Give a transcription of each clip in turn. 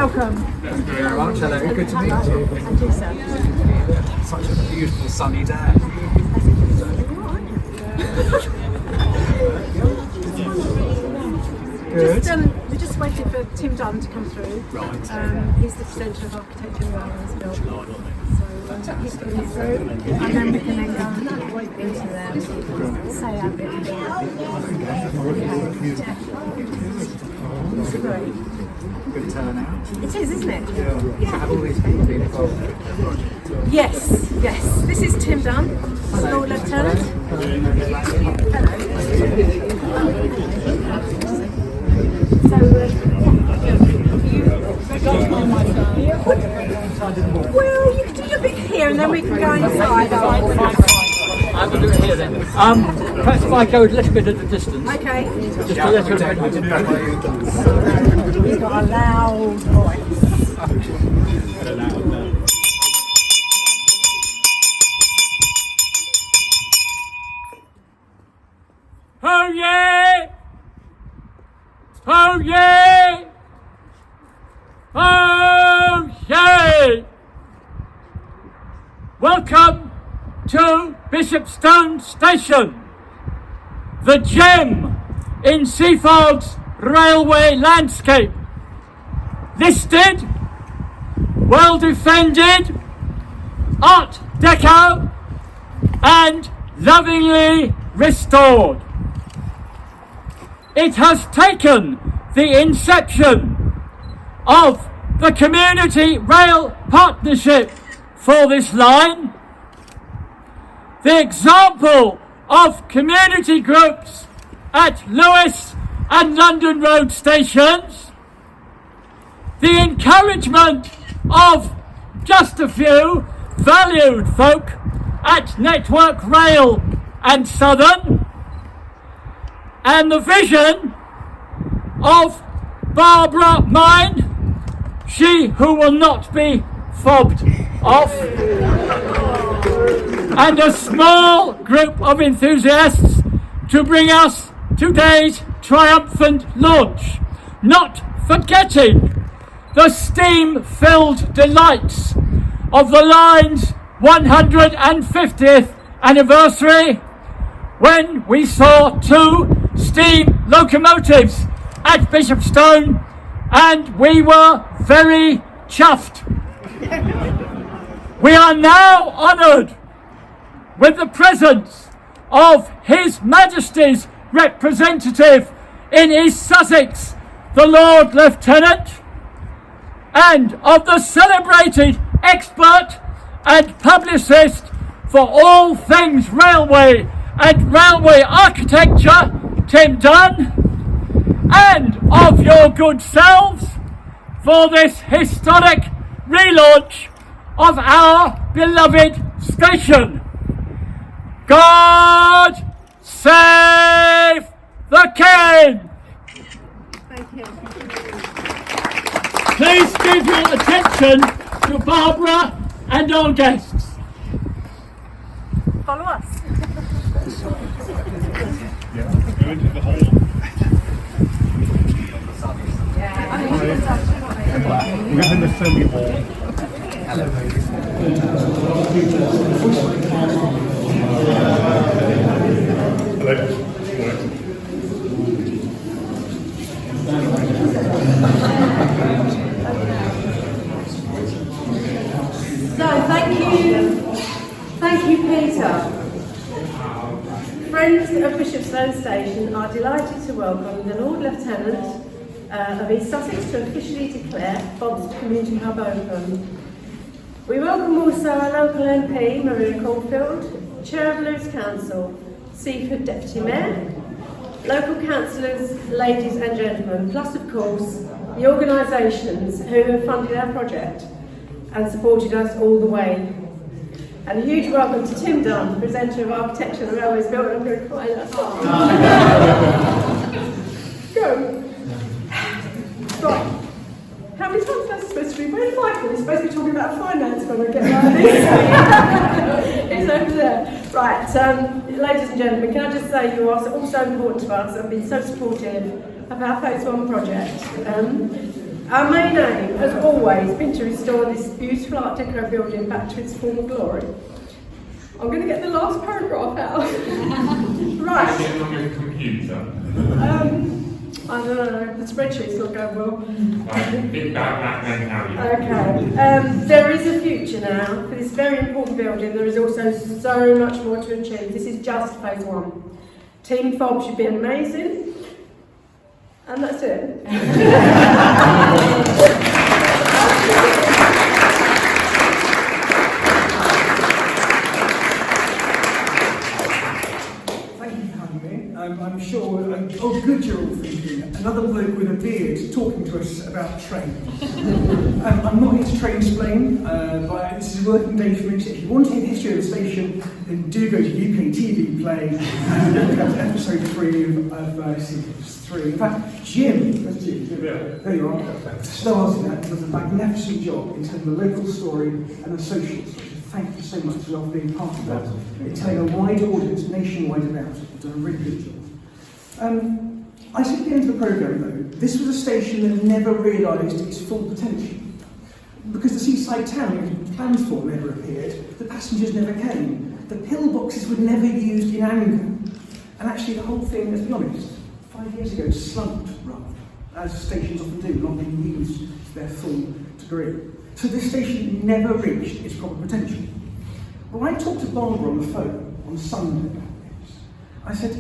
Welcome. Thank you very much. Hello, good to meet you. And you, sir. Such a beautiful sunny day. Good. We just waited for Tim Dunn to come through. Right. He's the presenter of Architecture and Railways Bill. So he's coming through, and then we can then go into there, say our bit. Great. Good turnout. It is, isn't it? Yeah. Have all these people been involved with the project? Yes. This is Tim Dunn, Lord-Lieutenant. Well, you can do your bit here and then we can go inside. I will do it here then. Perhaps if I go a little bit at a distance. Okay. Just a little bit. He's got a loud voice. Oh yeah! Oh yeah! Oh yeah! Welcome to Bishopstone Station, the gem in Seaford's railway landscape. Listed, well defended, Art Deco, and lovingly restored. It has taken the inception of the Community Rail Partnership for this line, the example of community groups at Lewis and London Road stations, the encouragement of just a few valued folk at Network Rail and Southern, and the vision of Barbara mine, she who will not be fobbed off, and a small group of enthusiasts to bring us today's triumphant launch, not forgetting the steam-filled delights of the line's 150th anniversary, when we saw 2 steam locomotives at Bishopstone, and we were very chuffed. We are now honoured with the presence of His Majesty's representative in East Sussex, the Lord-Lieutenant, and of the celebrated expert and publicist for all things railway and railway architecture, Tim Dunn, and of your good selves for this historic relaunch of our beloved station. God save the King! Thank you. Please give your attention to Barbara and our guests. Follow us. We're in the semi hall. So, thank you, Peter. Friends of Bishopstone Station are delighted to welcome the Lord-Lieutenant of East Sussex to officially declare FOBS Community Hub open. We welcome also our local MP, Maria Caulfield, Chair of Lewis Council, Seaford Deputy Mayor, local councillors, ladies and gentlemen, plus of course the organisations who have funded our project and supported us all the way. And a huge welcome to Tim Dunn, presenter of Architecture and Railways Bill. I'm going to cry that. Go. Right. How many times that's supposed to be? Where's Michael? He's supposed to be talking about finance when I get around this. He's over there. Right, ladies and gentlemen, can I just say you are all so important to us and been so supportive of our Phase 1 project. Our main aim has always been to restore this beautiful Art Deco building back to its former glory. I'm going to get the last paragraph out. Right. Get it on your computer. I don't know, the spreadsheet's not going well. Big bad Blackman tell you. Okay. There is a future now for this very important building. There is also so much more to achieve. This is just phase 1. Team FOBS should be amazing. And that's it. Thank you for having me. I'm sure, oh good, you're all thinking, another bloke with a beard talking to us about trains. I'm not here to train explain, but this is a working day for me. So if you want to hear the history of the station, then do go to UK TV Play and look at episode 3 of series 3. In fact, Jim, that's Jim, there you are, stars in that, does a magnificent job in telling the local story and the social story. Thank you so much for being part of that. It's telling a wider audience nationwide about it. You've done a really good job. I said at the end of the programme though, this was a station that never realised its full potential. Because the seaside town it was planned for never appeared, the passengers never came, the pillboxes were never used in anger. And actually the whole thing, let's be honest, 5 years ago slumped rather, as stations often do, not being used to their full degree. So this station never reached its proper potential. Well, I talked to Barbara on the phone on Sunday about this. I said,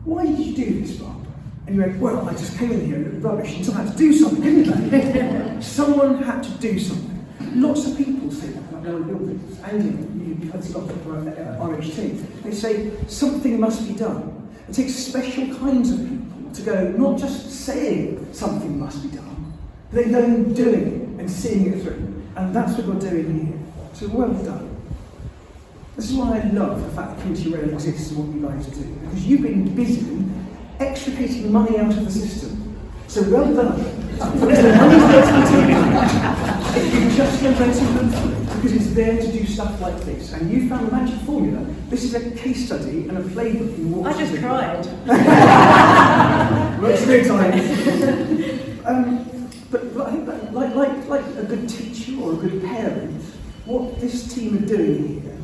why did you do this, Barbara? And he went, well, I just came in here and it was rubbish and someone had to do something, didn't they? Someone had to do something. Lots of people say that about their own buildings. And you've had stuff at RHT. They say, something must be done. It takes special kinds of people to go, not just saying something must be done, but then going doing it and seeing it through. And that's what we're doing here. So well done. This is why I love the fact that Community Rail exists and what you guys do. Because you've been busy extricating money out of the system. So well done. Because the money's there to continue. If you just know where to look for it, because it's there to do stuff like this. And you found the magic formula. This is a case study and a playbook in what I just cried. Works no time. But I think that, like a good teacher or a good parent, what this team are doing here,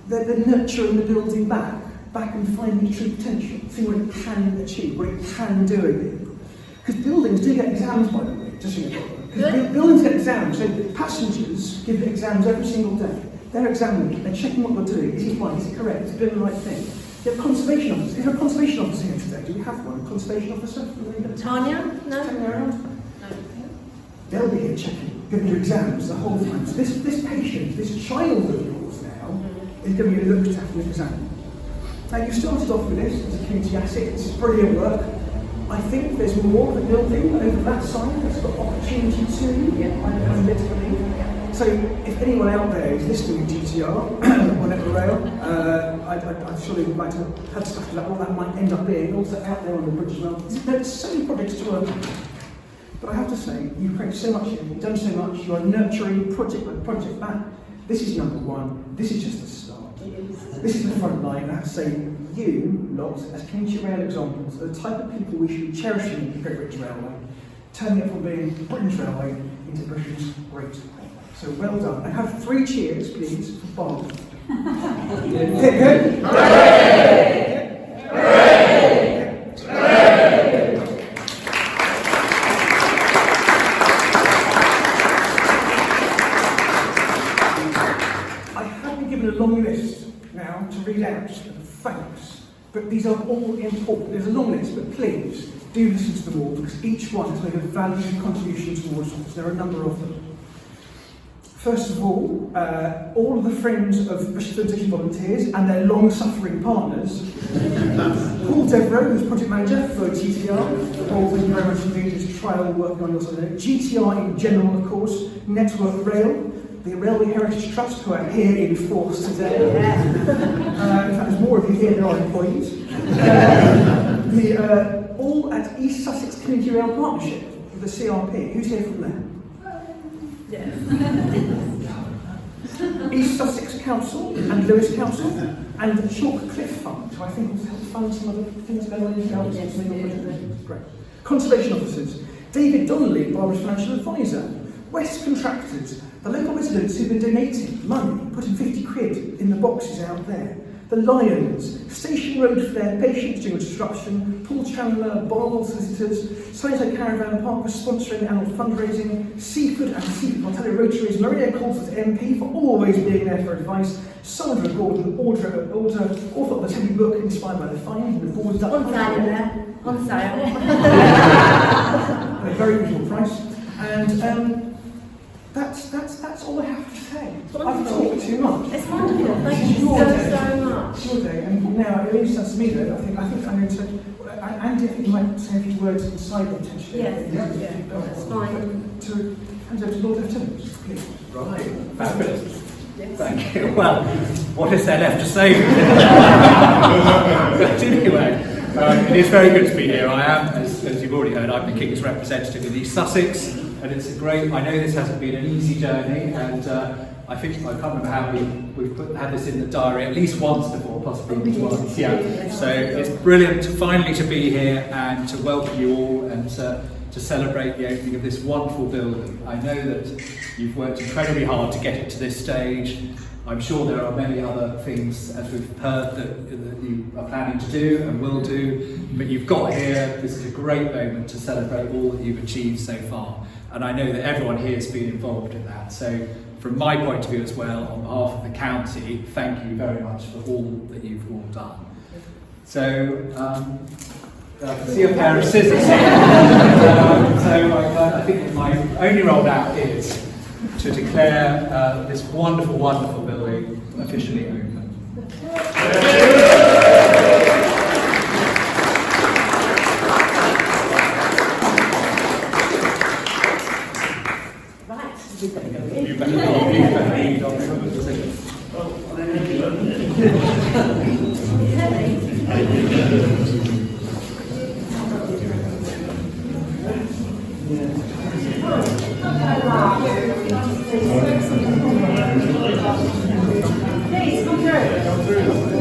they're nurturing the building back and finding true potential, seeing what it can achieve, what it can do again. Because buildings do get exams, by the way, just so you know. Because buildings get exams, so passengers give exams every single day. They're examining, they're checking what they're doing. Is it right? Is it correct? Is it doing the right thing? You have conservation officers. Is there a conservation officer here today? Do we have one? A conservation officer? Tanya? No? Tanya around? They'll be here checking, giving you exams the whole time. So this patient, this child of yours now, is going to be looked at in an exam. Now you started off with this as a community asset, this is brilliant work. I think there's more of the building over that side that's got opportunity too, I'm led to believe. So if anyone out there is listening to GTR or Network Rail, I'm sure they would like to have discussions about what that might end up being, also out there on the bridge as well. There's so many projects to work on. But I have to say, you've created so much here, you've done so much, you are nurturing project by project back. This is number one, this is just the start. This is the front line, I have to say, you lot, as community rail examples, are the type of people we should be cherishing the Great British Railway, turning it from being Britain's railway into Britain's great railway. So well done. I have 3 cheers, please, for Bob. Good? Hooray! Hooray! Hooray! I have been given a long list now to read out of thanks, but these are all important. There's a long list, but please do listen to them all because each one has made a valued contribution towards us. There are a number of them. First of all of the Friends of Bishopstone Station volunteers and their long-suffering partners. Paul Devereux, who's project manager for GTR. Paul, thank you very much indeed. His trial working on your side there. GTR in general, of course. Network Rail. The Railway Heritage Trust, who are here in force today. In fact, there's more of you here than our employees. All at East Sussex Community Rail Partnership, the CRP. Who's here from there? East Sussex Council and Lewis Council and the Chalk Cliff Fund, who I think will help fund some other things going on in the council. Great. Conservation officers. David Donnelly, Barbara's financial advisor. West Contractors, the local residents who've been donating money, putting 50 quid in the boxes out there. The Lions, Station Road for their patience during disruption, Paul Chandler, Barwell Solicitors, Solicitors Caravan Park for sponsoring the annual fundraising, Seaford and Seaford Montella Rotaries, Maria Colford MP for always being there for advice, Sandra Gordon, author of the Teddy book inspired by the find, the board On sale there. On sale. at a very reasonable price. And that's all I have to say. I've talked too much. It's wonderful. Thank you so much. It's your day, and now it only stands to me though. I think I'm going to. Andy, I think you might say a few words inside potentially. Yeah, that's fine. To hand over to Lord-Lieutenant, please. Right, fabulous. Thank you. Well, what is there left to say? But anyway, it is very good to be here. I am, as you've already heard, I'm the King's representative in East Sussex, and it's a great. I know this hasn't been an easy journey, and I think I can't remember how we've had this in the diary at least once before, possibly once. Yeah. So it's brilliant finally to be here and to welcome you all and to celebrate the opening of this wonderful building. I know that you've worked incredibly hard to get it to this stage. I'm sure there are many other things, as we've heard, that you are planning to do and will do, but you've got here. This is a great moment to celebrate all that you've achieved so far. And I know that everyone here has been involved in that. So from my point of view as well, on behalf of the county, thank you very much for all that you've all done. So, I can see a pair of scissors here. So I think my only role now is to declare this wonderful, wonderful building officially open. You better lead on some of the things. Please, come through.